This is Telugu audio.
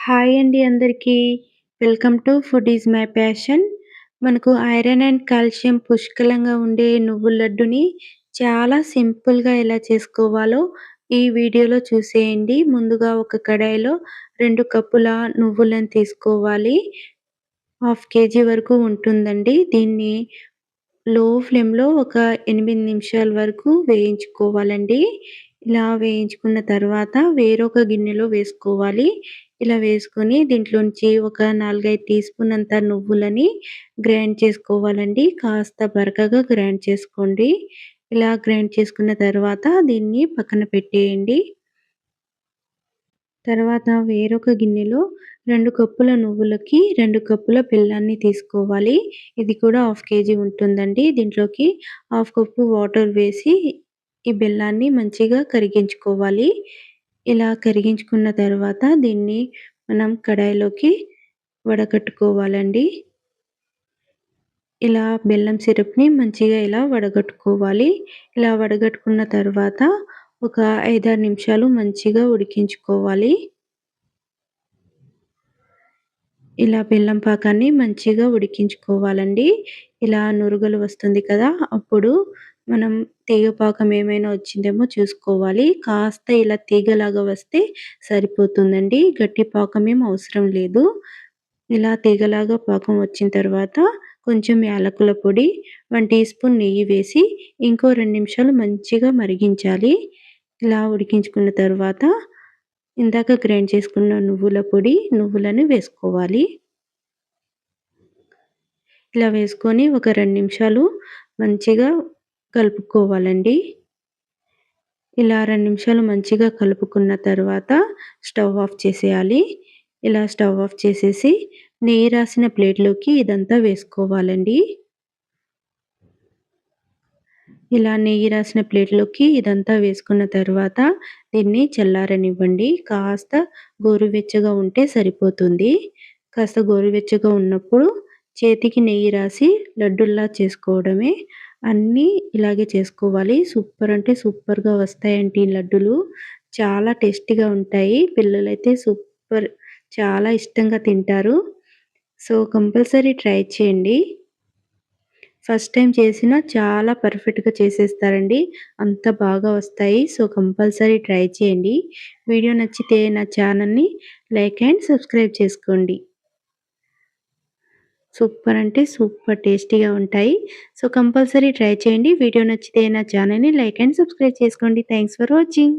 హాయ్ అండి అందరికీ. Welcome to food is my passion. మనకు ఐరన్ అండ్ కాల్షియం పుష్కలంగా ఉండే నువ్వుల లడ్డుని చాలా సింపుల్‌గా ఎలా చేసుకోవాలో ఈ వీడియోలో చూసేయండి. ముందుగా ఒక కడాయిలో 2 కప్పుల నువ్వులను తీసుకోవాలి. హాఫ్ కేజీ వరకు ఉంటుందండి. దీన్ని లో ఫ్లేమ్‌లో ఒక 8 నిమిషాల వరకు వేయించుకోవాలండి. ఇలా వేయించుకున్న తర్వాత వేరొక గిన్నెలో వేసుకోవాలి. ఇలా వేసుకొని దీంట్లోంచి ఒక 4, 5 టీ స్పూన్ అంత నువ్వులని గ్రైండ్ చేసుకోవాలండి. కాస్త బరకగా గ్రైండ్ చేసుకోండి. ఇలా గ్రైండ్ చేసుకున్న తర్వాత దీన్ని పక్కన పెట్టేయండి. తర్వాత వేరొక గిన్నెలో 2 కప్పుల నువ్వులకి 2 కప్పుల బెల్లాన్ని తీసుకోవాలి. ఇది కూడా హాఫ్ కేజీ ఉంటుందండి. దీంట్లోకి హాఫ్ కప్పు వాటర్ వేసి ఈ బెల్లాన్ని మంచిగా కరిగించుకోవాలి. ఇలా కరిగించుకున్న తర్వాత దీన్ని మనం కడాయిలోకి వడకట్టుకోవాలండి. ఇలా బెల్లం సిరప్‌ని మంచిగా ఇలా వడగట్టుకోవాలి. ఇలా వడగట్టుకున్న తర్వాత ఒక 5, 6 నిమిషాలు మంచిగా ఉడికించుకోవాలి. ఇలా బెల్లం పాకాన్ని మంచిగా ఉడికించుకోవాలండి. ఇలా నురగలు వస్తుంది కదా! అప్పుడు మనం తీగ పాకం ఏమైనా వచ్చిందేమో చూసుకోవాలి. కాస్త ఇలా తీగలాగా వస్తే సరిపోతుందండి. గట్టి పాకం ఏం అవసరం లేదు. ఇలా తీగలాగా పాకం వచ్చిన తర్వాత కొంచెం యాలకుల పొడి, 1 టీ స్పూన్ నెయ్యి వేసి ఇంకో 2 నిమిషాలు మంచిగా మరిగించాలి. ఇలా ఉడికించుకున్న తర్వాత ఇందాక గ్రైండ్ చేసుకున్న నువ్వుల పొడి, నువ్వులను వేసుకోవాలి. ఇలా వేసుకొని ఒక 2 నిమిషాలు మంచిగా కలుపుకోవాలండి. ఇలా 2 నిమిషాలు మంచిగా కలుపుకున్న తర్వాత స్టవ్ ఆఫ్ చేసేయాలి. ఇలా స్టవ్ ఆఫ్ చేసేసి నెయ్యి రాసిన ప్లేట్‌లోకి ఇదంతా వేసుకోవాలండి. ఇలా నెయ్యి రాసిన ప్లేట్‌లోకి ఇదంతా వేసుకున్న తర్వాత దీన్ని చల్లారనివ్వండి. కాస్త గోరువెచ్చగా ఉంటే సరిపోతుంది. కాస్త గోరువెచ్చగా ఉన్నప్పుడు చేతికి నెయ్యి రాసి లడ్డూల్లా చేసుకోవడమే. అన్నీ ఇలాగే చేసుకోవాలి. సూపర్ అంటే సూపర్‌గా వస్తాయండి ఈ లడ్డూలు. చాలా టేస్టీగా ఉంటాయి. పిల్లలైతే సూపర్ చాలా ఇష్టంగా తింటారు. సో, కంపల్సరీ ట్రై చేయండి. ఫస్ట్ టైమ్ చేసినా చాలా పర్ఫెక్ట్‌గా చేసేస్తారండి. అంత బాగా వస్తాయి. సో, కంపల్సరీ ట్రై చేయండి. వీడియో నచ్చితే నా ఛానల్‌ని లైక్ అండ్ సబ్స్క్రైబ్ చేసుకోండి. సూపర్ అంటే సూపర్ టేస్టీగా ఉంటాయి. సో, కంపల్సరీ ట్రై చేయండి. వీడియో నచ్చితే నా ఛానల్‌ని లైక్ అండ్ సబ్స్క్రైబ్ చేసుకోండి. Thanks for watching.